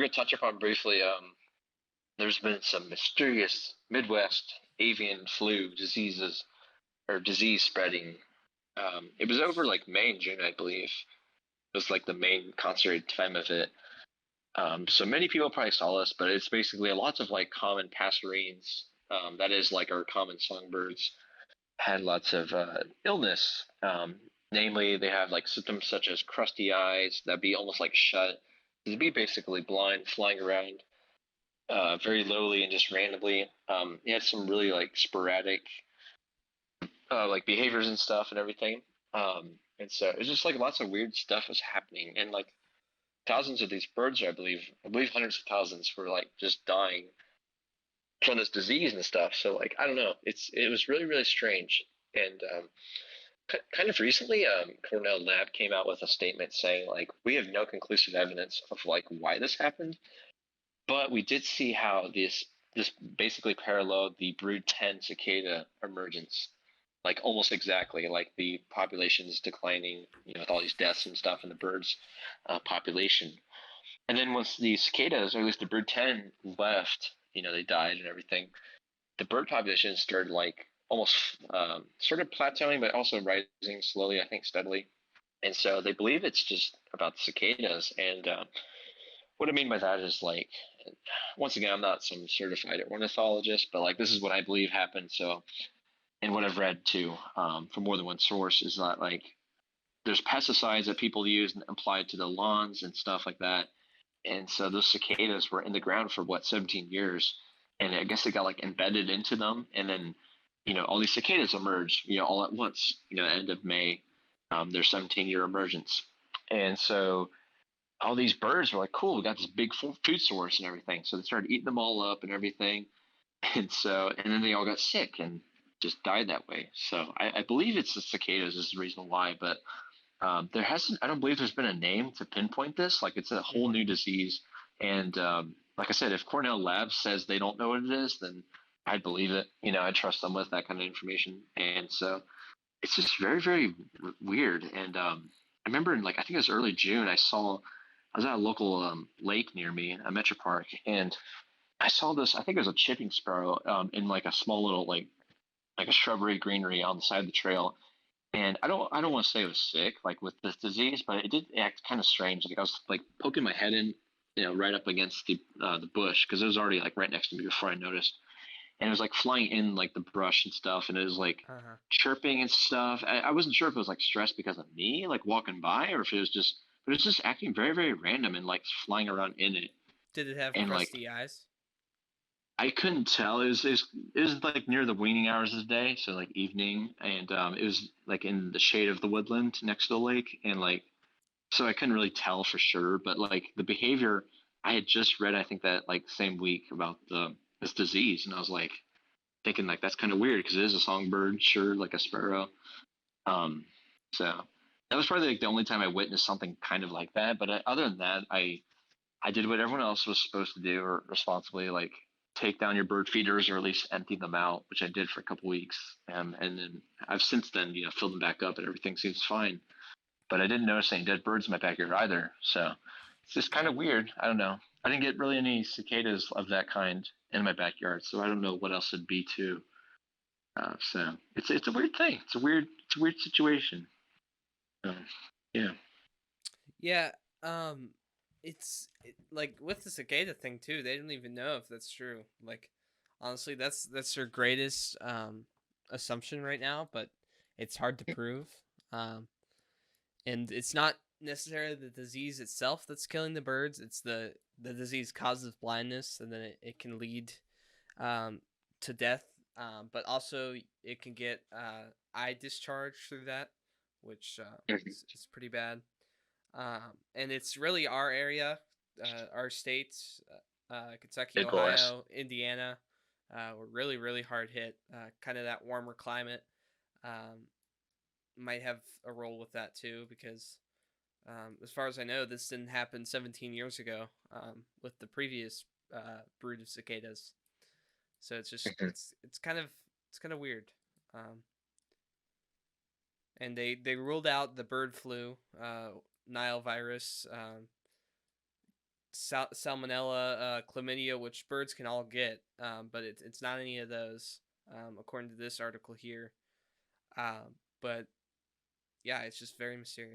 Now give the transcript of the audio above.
gonna touch upon briefly. There's been some mysterious Midwest avian flu diseases or disease spreading. It was over like May and June, I believe. It was like the main concentrated time of it. So many people probably saw this, but it's basically lots of like common passerines. That is like our common songbirds had lots of illness. Namely, they have like symptoms such as crusty eyes that be almost like shut. They'd be basically blind, flying around very lowly and just randomly. He had some really like sporadic like behaviors and stuff and everything. And so it's just like lots of weird stuff was happening, and like thousands of these birds, I believe hundreds of thousands were like just dying from this disease and stuff. So like I don't know, it was really really strange. And kind of recently, Cornell Lab came out with a statement saying like we have no conclusive evidence of like why this happened, but we did see how this basically paralleled the brood 10 cicada emergence, like almost exactly. Like the population is declining, with all these deaths and stuff in the birds population. And then once the cicadas, or at least the brood 10, left, they died and everything, the bird population started like almost started plateauing, but also rising slowly, I think steadily. And so they believe it's just about the cicadas. And what I mean by that is like, once again, I'm not some certified ornithologist, but like this is what I believe happened. So, and what I've read too, from more than one source, is that like there's pesticides that people use and apply to the lawns and stuff like that. And so those cicadas were in the ground for 17 years, and I guess it got like embedded into them, and then all these cicadas emerged, all at once, end of May, their 17-year emergence. And so all these birds were like, cool, we got this big food source and everything. So they started eating them all up and everything. And then they all got sick and just died that way. So I believe it's the cicadas is the reason why, but I don't believe there's been a name to pinpoint this. Like it's a whole new disease. And like I said, if Cornell Labs says they don't know what it is, then I'd believe it. I trust them with that kind of information. And so it's just very, very weird. And I remember in like, I think it was early June, I was at a local lake near me, a metro park, and I saw this. I think it was a chipping sparrow in like a small little like a shrubbery greenery on the side of the trail. And I don't want to say it was sick like with this disease, but it did act kind of strange. Like I was like poking my head in, right up against the bush because it was already like right next to me before I noticed. And it was like flying in like the brush and stuff, and it was like chirping and stuff. I wasn't sure if it was like stressed because of me like walking by, or if it was just, but it was just acting very very random and like flying around in it. Did it have And like crusty eyes? I couldn't tell. It was like near the weaning hours of the day, so like evening, and it was like in the shade of the woodland next to the lake, and like so I couldn't really tell for sure. But like the behavior, I had just read I think that like same week about this disease, and I was like thinking like that's kind of weird because it is a songbird, sure, like a sparrow. Um, so that was probably like the only time I witnessed something kind of like that. But other than that, I did what everyone else was supposed to do or responsibly, like take down your bird feeders or at least empty them out, which I did for a couple weeks. And then I've since then, filled them back up and everything seems fine. But I didn't notice any dead birds in my backyard either. So it's just kind of weird. I don't know. I didn't get really any cicadas of that kind in my backyard, so I don't know what else it'd be too. So it's a weird thing. It's a weird situation. So, yeah. Yeah. Like with the cicada thing too. They don't even know if that's true. Like, honestly, that's their greatest assumption right now, but it's hard to prove. Um, and it's not necessarily the disease itself that's killing the birds. It's the disease causes blindness, and then it can lead um, to death. But also it can get eye discharge through that, which is pretty bad. And it's really our area, our states, Kentucky, Midwest. Ohio, Indiana. Were really, really hard hit. Kind of that warmer climate um, might have a role with that too, because as far as I know, this didn't happen 17 years ago with the previous brood of cicadas. So it's just it's kind of weird. Um, and they ruled out the bird flu, Nile virus, salmonella, chlamydia, which birds can all get, but it's not any of those, according to this article here. But yeah, it's just very mysterious.